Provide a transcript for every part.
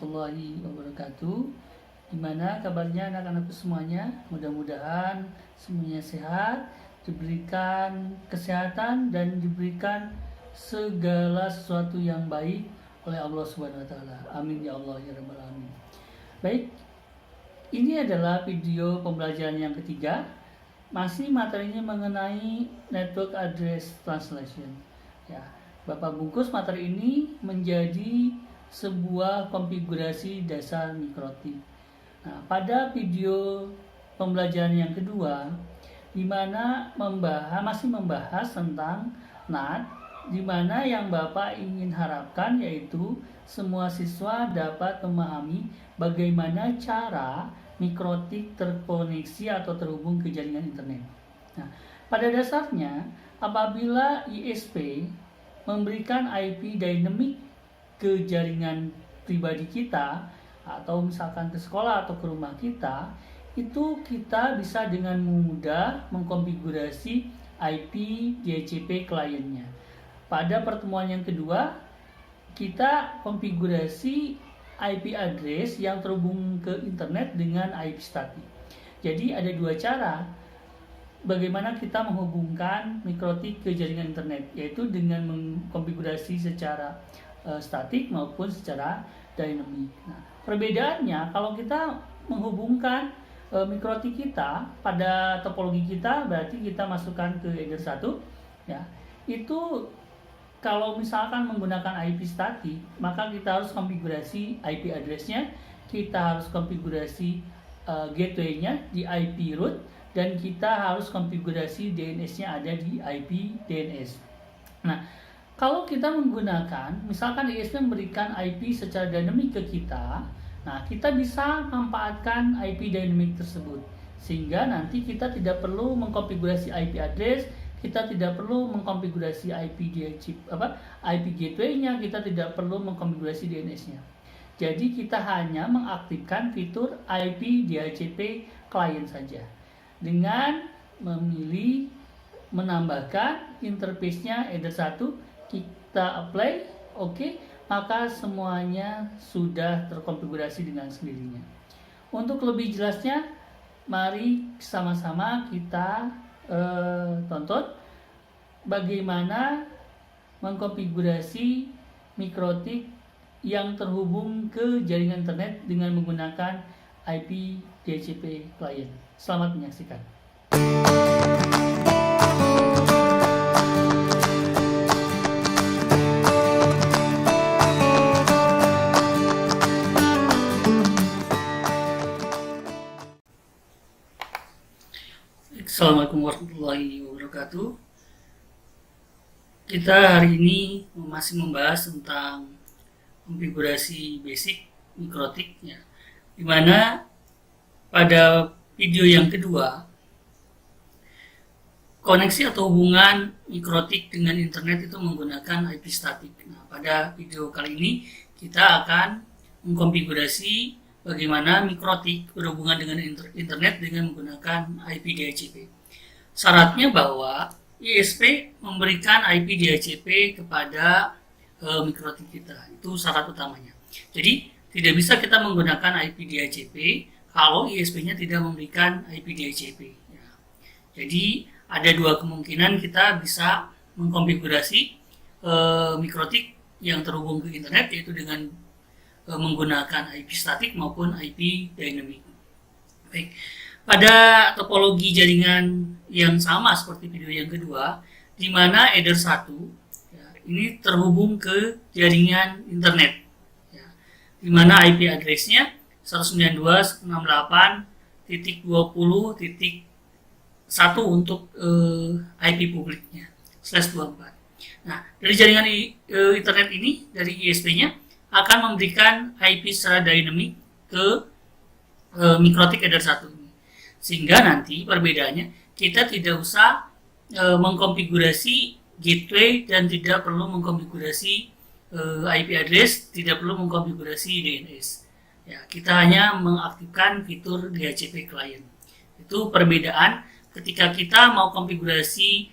warahmatullahi wabarakatuh. Gimana kabarnya anak-anakku semuanya? Mudah-mudahan semuanya sehat, diberikan kesehatan dan diberikan segala sesuatu yang baik oleh Allah Subhanahu wa taala. Amin ya Allah ya rabbal alamin. Baik, ini adalah video pembelajaran yang ketiga. Masih materinya mengenai network address translation. Ya, Bapak bungkus materi ini menjadi sebuah konfigurasi dasar mikrotik. Nah, pada video pembelajaran yang kedua, di mana masih membahas tentang NAT, di mana yang Bapak ingin harapkan yaitu semua siswa dapat memahami bagaimana cara mikrotik terkoneksi atau terhubung ke jaringan internet. Nah, pada dasarnya, apabila ISP memberikan IP dynamic ke jaringan pribadi kita, atau misalkan ke sekolah atau ke rumah kita, itu kita bisa dengan mudah mengkonfigurasi IP DHCP kliennya. Pada pertemuan yang kedua, kita konfigurasi IP address yang terhubung ke internet dengan IP statik. Jadi ada dua cara bagaimana kita menghubungkan mikrotik ke jaringan internet, yaitu dengan mengkonfigurasi secara statik maupun secara dynamic. Nah, perbedaannya kalau kita menghubungkan mikrotik kita pada topologi kita, berarti kita masukkan ke header 1, ya. Itu kalau misalkan menggunakan IP statik, maka kita harus konfigurasi IP address-nya, kita harus konfigurasi gateway-nya di IP root, dan kita harus konfigurasi DNS-nya ada di IP DNS. Nah, kalau kita menggunakan, misalkan ISP memberikan IP secara dinamik ke kita, nah kita bisa manfaatkan IP dynamic tersebut, sehingga nanti kita tidak perlu mengkonfigurasi IP address, kita tidak perlu mengkonfigurasi IP gateway-nya, kita tidak perlu mengkonfigurasi DNS-nya. Jadi kita hanya mengaktifkan fitur IP DHCP client saja dengan memilih menambahkan interface-nya header 1, kita apply, oke, maka semuanya sudah terkonfigurasi dengan sendirinya. Untuk lebih jelasnya, mari sama-sama kita tonton bagaimana mengkonfigurasi mikrotik yang terhubung ke jaringan internet dengan menggunakan IP DHCP client. Selamat menyaksikan. Assalamualaikum warahmatullahi wabarakatuh. Kita hari ini masih membahas tentang konfigurasi basic mikrotik, ya. Dimana pada video yang kedua, koneksi atau hubungan mikrotik dengan internet itu menggunakan IP statik. Nah, pada video kali ini kita akan mengkonfigurasi bagaimana mikrotik berhubungan dengan internet dengan menggunakan IP DHCP. Syaratnya bahwa ISP memberikan IP DHCP kepada mikrotik kita. Itu syarat utamanya. Jadi tidak bisa kita menggunakan IP DHCP kalau ISP-nya tidak memberikan IP DHCP. Ya. Jadi ada dua kemungkinan kita bisa mengkonfigurasi mikrotik yang terhubung ke internet, yaitu dengan menggunakan IP statik maupun IP dynamic. Baik. Pada topologi jaringan yang sama seperti video yang kedua, di mana header 1 ya, ini terhubung ke jaringan internet, ya, di mana IP address-nya 192.68.20.1 untuk IP publiknya /24. Nah, dari jaringan internet ini, dari ISP-nya akan memberikan IP secara dynamic ke mikrotik header 1 ini. Sehingga nanti perbedaannya kita tidak usah mengkonfigurasi gateway dan tidak perlu mengkonfigurasi IP address, tidak perlu mengkonfigurasi DNS. Ya, kita hanya mengaktifkan fitur DHCP client. Itu perbedaan ketika kita mau konfigurasi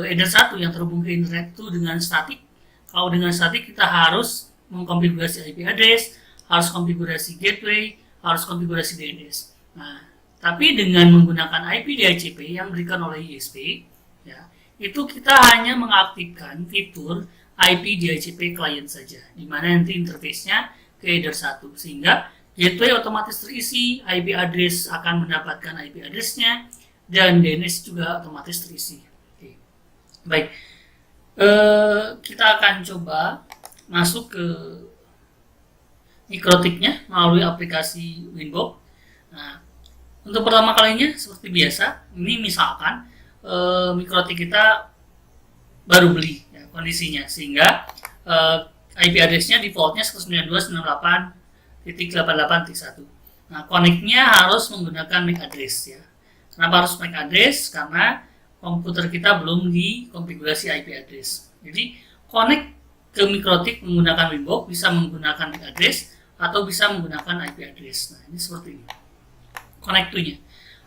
header 1 yang terhubung ke internet itu dengan statik. Kalau dengan statik kita harus mengkonfigurasi IP address, harus konfigurasi gateway, harus konfigurasi DNS. Nah, tapi dengan menggunakan IP DHCP yang diberikan oleh ISP, ya, itu kita hanya mengaktifkan fitur IP DHCP client saja, di mana nanti interface-nya ke header 1, sehingga gateway otomatis terisi, IP address akan mendapatkan IP address-nya, dan DNS juga otomatis terisi. Oke. Baik, kita akan coba masuk ke mikrotiknya melalui aplikasi Winbox. Nah, untuk pertama kalinya seperti biasa, ini misalkan mikrotik kita baru beli ya, kondisinya, sehingga IP address-nya defaultnya 192.168.1. Nah, connect-nya harus menggunakan MAC address ya. Kenapa harus MAC address? Karena komputer kita belum dikonfigurasi IP address. Jadi connect ke mikrotik menggunakan Winbox bisa menggunakan MAC address atau bisa menggunakan IP address. Nah, ini seperti ini. Connect to-nya.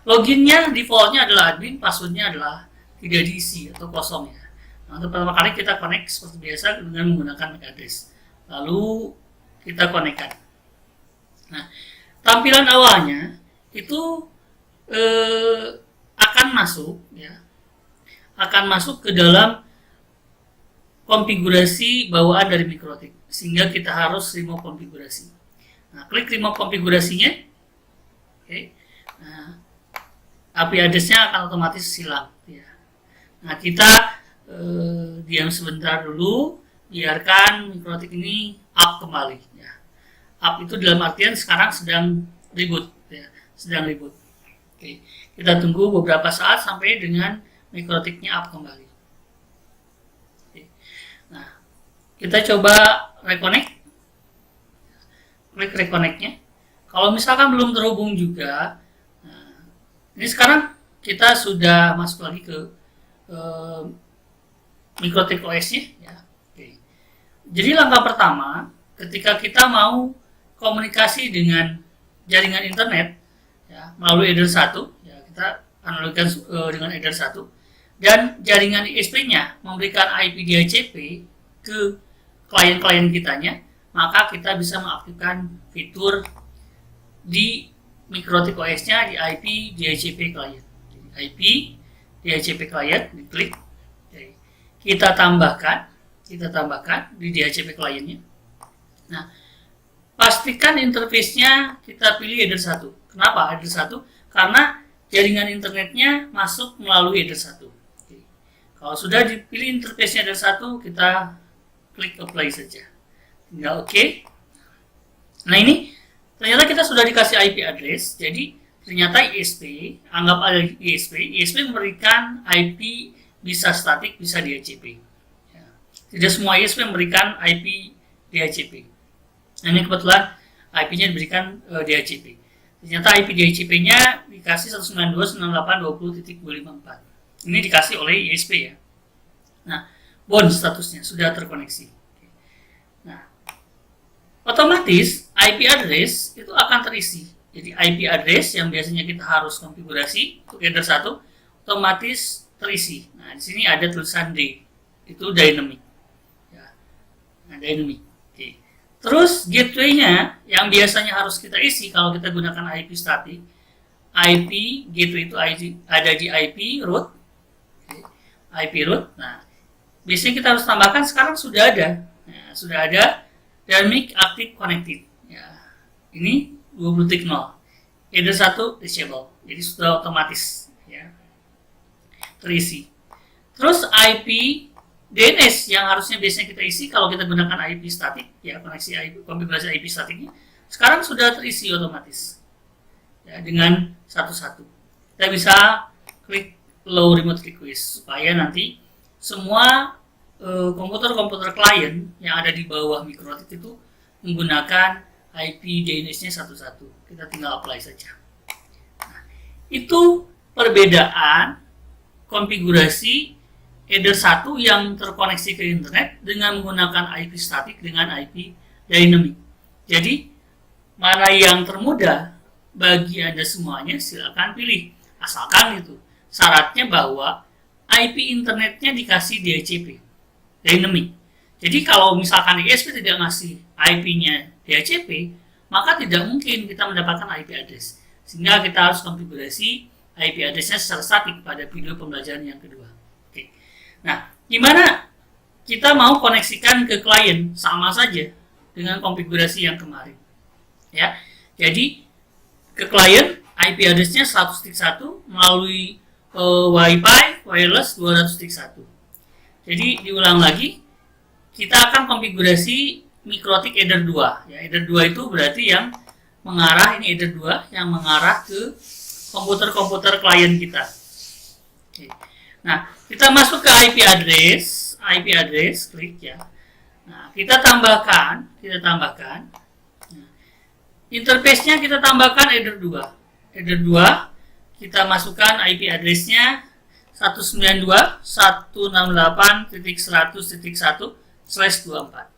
Loginnya defaultnya adalah admin, passwordnya adalah tidak diisi atau kosong ya. Nah, untuk pertama kali kita connect seperti biasa dengan menggunakan MAC address. Lalu kita connect-kan. Nah, tampilan awalnya itu akan masuk ya, akan masuk ke dalam konfigurasi bawaan dari mikrotik, sehingga kita harus remove konfigurasi. Nah, klik remove konfigurasinya. Oke. Nah, IP address-nya akan otomatis hilang ya. Nah, kita diam sebentar dulu, biarkan mikrotik ini up kembali ya. Up itu dalam artian sekarang sedang reboot ya, sedang reboot. Oke, kita tunggu beberapa saat sampai dengan mikrotiknya up kembali. Oke. Nah, kita coba reconnect. Klik reconnect-nya. Kalau misalkan belum terhubung juga, nah, ini sekarang kita sudah masuk lagi ke mikrotik OS-nya ya. Oke. Jadi langkah pertama ketika kita mau komunikasi dengan jaringan internet ya, melalui header 1 ya, kita analogikan dengan header 1, dan jaringan ISP-nya memberikan IP DHCP ke klien-klien kitanya, maka kita bisa mengaktifkan fitur di mikrotik OS-nya di IP DHCP client. IP DHCP client diklik. Kita tambahkan di DHCP kliennya. Nah, pastikan interface-nya kita pilih header 1. Kenapa header 1? Karena jaringan internetnya masuk melalui header 1. Oke. Kalau sudah dipilih interface-nya header 1, kita klik apply saja. Tinggal oke. Nah, ini ternyata kita sudah dikasih IP address. Jadi ternyata ISP, anggap ada ISP memberikan IP bisa statik, bisa DHCP. Ya. Tidak semua ISP memberikan IP DHCP. Nah, ini kebetulan IP-nya diberikan DHCP. Ternyata IP DHCP-nya dikasih 192.168.20.254. Ini dikasih oleh ISP ya. Nah, bound statusnya sudah terkoneksi. Nah, otomatis IP address itu akan terisi. Jadi IP address yang biasanya kita harus konfigurasi untuk header 1 otomatis terisi. Nah, di sini ada tulisan D. Itu dynamic. Ya. Nah, dynamic. Oke. Terus gateway-nya yang biasanya harus kita isi kalau kita gunakan IP statik. IP gateway itu ada di IP root. Oke. IP root. Nah, biasanya kita harus tambahkan, sekarang sudah ada. Nah, sudah ada dynamic active connected. Ya. Ini 20.0. Header 1 disable. Jadi sudah otomatis ya, terisi. Terus IP DNS yang harusnya biasanya kita isi kalau kita gunakan IP statik ya, koneksi IP, konfigurasi IP statiknya sekarang sudah terisi otomatis ya, dengan satu-satu. Kita bisa klik allow remote request supaya nanti semua komputer-komputer klien yang ada di bawah mikrotik itu menggunakan IP DNS-nya satu-satu. Kita tinggal apply saja. Nah, itu perbedaan konfigurasi header 1 yang terkoneksi ke internet dengan menggunakan IP statik dengan IP dynamic. Jadi, mana yang termudah bagi Anda semuanya, silakan pilih. Asalkan itu syaratnya bahwa IP internetnya dikasih DHCP, dynamic. Jadi kalau misalkan ISP tidak ngasih IP-nya DHCP, maka tidak mungkin kita mendapatkan IP address. Sehingga kita harus konfigurasi IP address-nya secara statik pada video pembelajaran yang kedua. Oke. Nah, gimana kita mau koneksikan ke klien? Sama saja dengan konfigurasi yang kemarin. Ya. Jadi ke klien IP address-nya 100.1 melalui Wi-Fi wireless 200.1. Jadi diulang lagi, kita akan konfigurasi MikroTik Eder 2. Ya, Eder 2 itu berarti yang mengarah, ini Eder 2 yang mengarah ke komputer-komputer klien kita. Oke. Nah, kita masuk ke IP address, klik ya. Nah, kita tambahkan, nah, interface-nya kita tambahkan Eder 2. Eder 2, kita masukkan IP address-nya 192.168.100.1/24.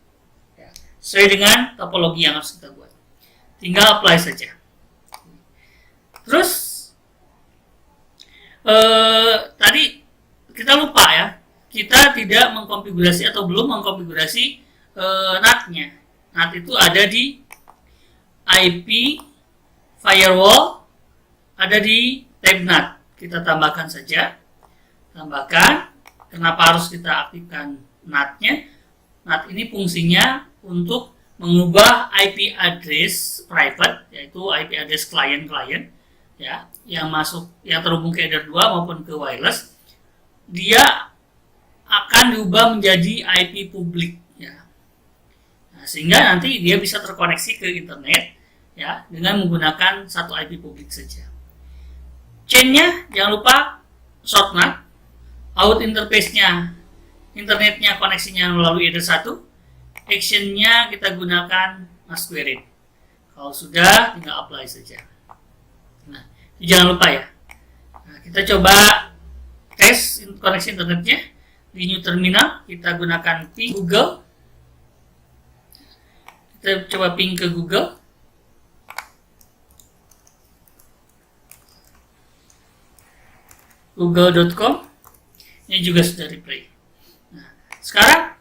Ya, sesuai dengan topologi yang harus kita buat. Tinggal apply saja. Terus tadi kita lupa ya, kita tidak mengkonfigurasi atau belum mengkonfigurasi NAT-nya. NAT itu ada di IP firewall, ada di tab NAT. Kita tambahkan saja. Tambahkan. Kenapa harus kita aktifkan NAT-nya? NAT ini fungsinya untuk mengubah IP address private, yaitu IP address klien-klien, ya, yang terhubung ke Eder 2 maupun ke wireless, dia akan diubah menjadi IP publik, ya. Nah, sehingga nanti dia bisa terkoneksi ke internet, ya, dengan menggunakan satu IP publik saja. Chain-nya jangan lupa short NAT, out interface-nya, internetnya koneksinya melalui Eder 1, action-nya kita gunakan Masquerade. Kalau sudah, tinggal apply saja. Nah, jangan lupa ya. Nah, kita coba tes koneksi internetnya di new terminal. Kita gunakan ping Google. Kita coba ping ke Google. Google.com. Ini juga sudah replay. Nah, sekarang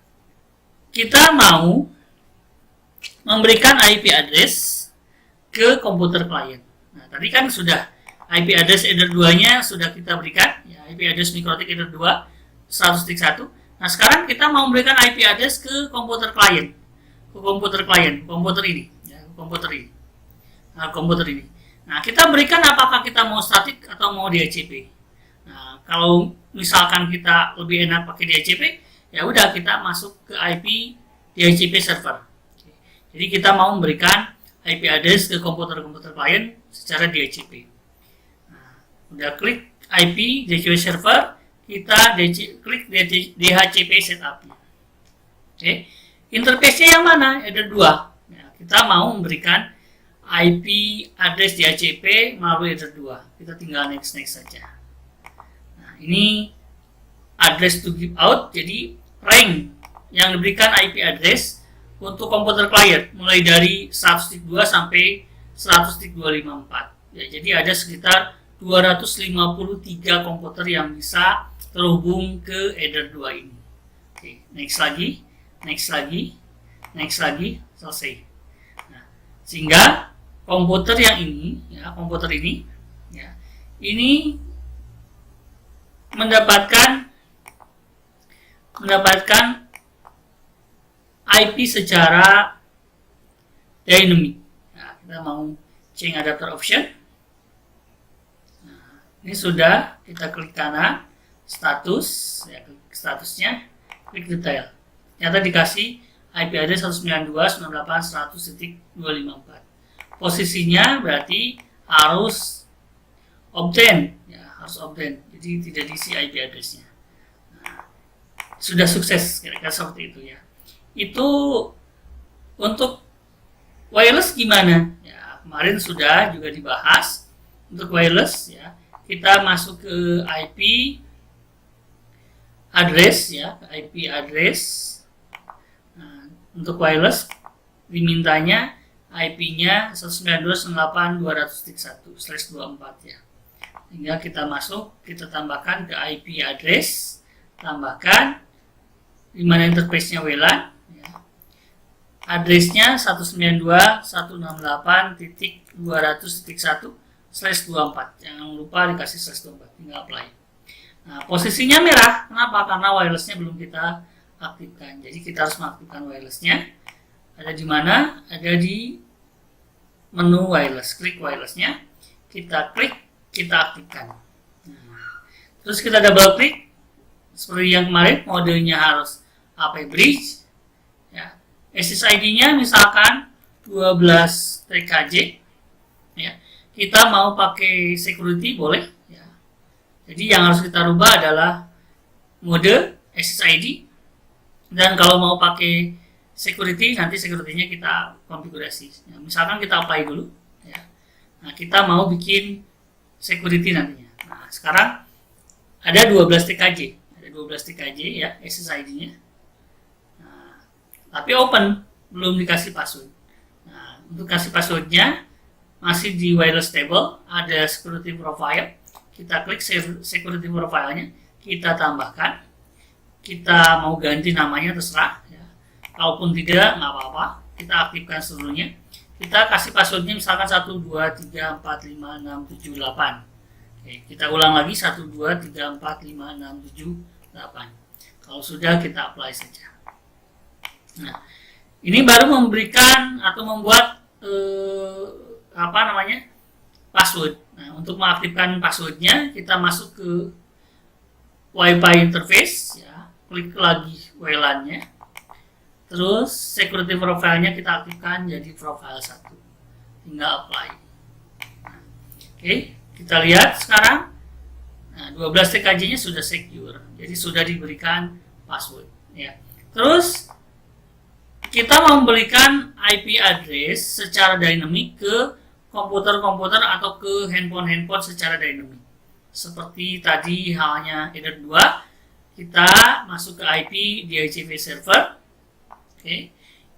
kita mau memberikan IP address ke komputer klien. Nah, tadi kan sudah IP address Eder 2-nya sudah kita berikan, ya, IP address MikroTik Eder 2 100.1. Nah, sekarang kita mau memberikan IP address ke komputer klien. Komputer ini, ya, komputer ini. Nah, komputer ini. Nah, kita berikan apakah kita mau statik atau mau DHCP. Nah, kalau misalkan kita lebih enak pakai DHCP, ya udah kita masuk ke IP DHCP server. Jadi kita mau memberikan IP address ke komputer-komputer klien secara DHCP. Nah, udah klik IP DHCP server, kita klik DHCP setup. Oke. Interface-nya yang mana? Ada dua. Ya, kita mau memberikan IP address DHCP melalui Eder 2. Kita tinggal next saja. Nah, ini address to give out, jadi rank yang diberikan IP address untuk komputer klien mulai dari 100.2 sampai 100.254. Ya, jadi ada sekitar 253 komputer yang bisa terhubung ke Eder 2 ini. Oke, next lagi, selesai. Nah, sehingga komputer yang ini, ya, ini mendapatkan IP secara dynamic. Nah, kita mau change adapter option. Nah, ini sudah, kita klik kanan, status, ya, klik statusnya, klik detail. Ternyata dikasih IP address 192.168.100.254. Posisinya berarti harus obtain, ya, harus obtain. Jadi tidak diisi IP address-nya. Sudah sukses, kira-kira seperti itu ya. Itu untuk wireless gimana? Ya, kemarin sudah juga dibahas. Untuk wireless ya, kita masuk ke IP address ya, IP address. Nah, untuk wireless dimintanya IP-nya 192.168.200.1/24 ya. Tinggal kita masuk, kita tambahkan ke IP address, tambahkan di mana interface-nya WLAN, ya. addressnya 192.168.200.1/24. Jangan lupa dikasih /24, tinggal apply. Nah, posisinya merah, kenapa? Karena wirelessnya belum kita aktifkan. Jadi kita harus mengaktifkan wirelessnya. Ada di mana? Ada di menu wireless. Klik wirelessnya, kita klik, kita aktifkan. Nah, terus kita double klik seperti yang kemarin, modenya harus HP Bridge. Ya. SSID-nya misalkan 12 TKJ. Ya. Kita mau pakai security boleh. Ya. Jadi yang harus kita rubah adalah mode SSID. Dan kalau mau pakai security, nanti security-nya kita konfigurasi. Ya, misalkan kita apply dulu. Ya. Nah, kita mau bikin security nantinya. Nah, sekarang ada 12 TKJ. Ada 12 TKJ ya, SSID-nya. Nah, tapi open, belum dikasih password. Nah, untuk kasih passwordnya, masih di wireless table, ada security profile. Kita klik security profile-nya, kita tambahkan. Kita mau ganti namanya terserah. Ya. Kalaupun tidak, nggak apa-apa. Kita aktifkan seluruhnya. Kita kasih passwordnya misalkan 123456778. Oke, kita ulang lagi 123456778. Kalau sudah, kita apply saja. Nah, ini baru memberikan atau membuat password. Nah, untuk mengaktifkan passwordnya, kita masuk ke Wi-Fi interface. Ya. Klik lagi WLAN-nya. Terus security profile-nya kita aktifkan jadi profile 1. Tinggal apply. Nah, oke, kita lihat sekarang. Nah, 12 TKJ-nya sudah secure. Jadi sudah diberikan password. Ya. Terus kita memberikan IP address secara dinamik ke komputer-komputer atau ke handphone-handphone secara dinamik. Seperti tadi halnya Ether 2. Kita masuk ke IP DHCP server. Oke.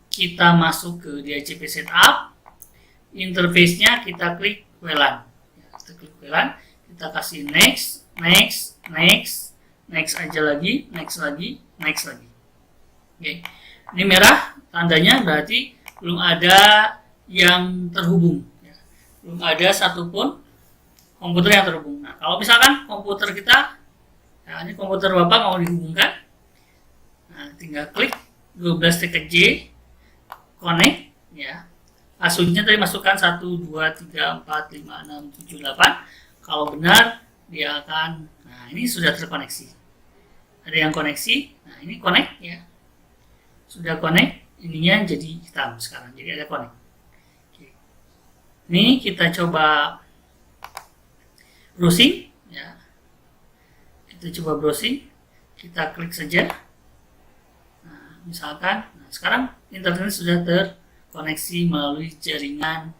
Kita masuk ke DHCP setup. Interface-nya kita klik WLAN. Ya, kita klik WLAN, kita kasih next, next, next, next aja lagi, next lagi, next lagi. Oke. Ini merah, tandanya berarti belum ada yang terhubung. Ya. Belum ada satupun komputer yang terhubung. Nah, kalau misalkan komputer kita, nah, ini komputer Bapak mau dihubungkan, nah, tinggal klik 12 TKJ connect. Ya. Passwordnya tadi masukkan 123456778. Kalau benar, dia akan, nah ini sudah terkoneksi. Ada yang koneksi, nah ini connect ya. Sudah connect, ininya jadi hitam sekarang, jadi ada connect. Oke. Ini kita coba browsing ya. Kita coba browsing, kita klik saja. Nah, misalkan, nah sekarang internet sudah terkoneksi melalui jaringan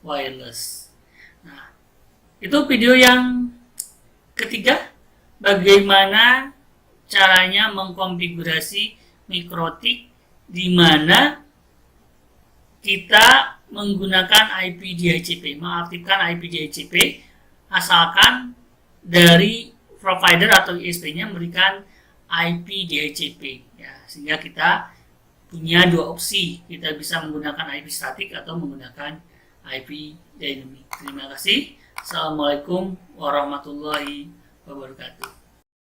wireless. Nah, itu video yang ketiga, bagaimana caranya mengkonfigurasi mikrotik di mana kita menggunakan IP DHCP, mengaktifkan IP DHCP asalkan dari provider atau ISP-nya memberikan IP DHCP ya, sehingga kita punya dua opsi, kita bisa menggunakan IP statik atau menggunakan IP dynamic. Terima kasih. Assalamualaikum warahmatullahi wabarakatuh.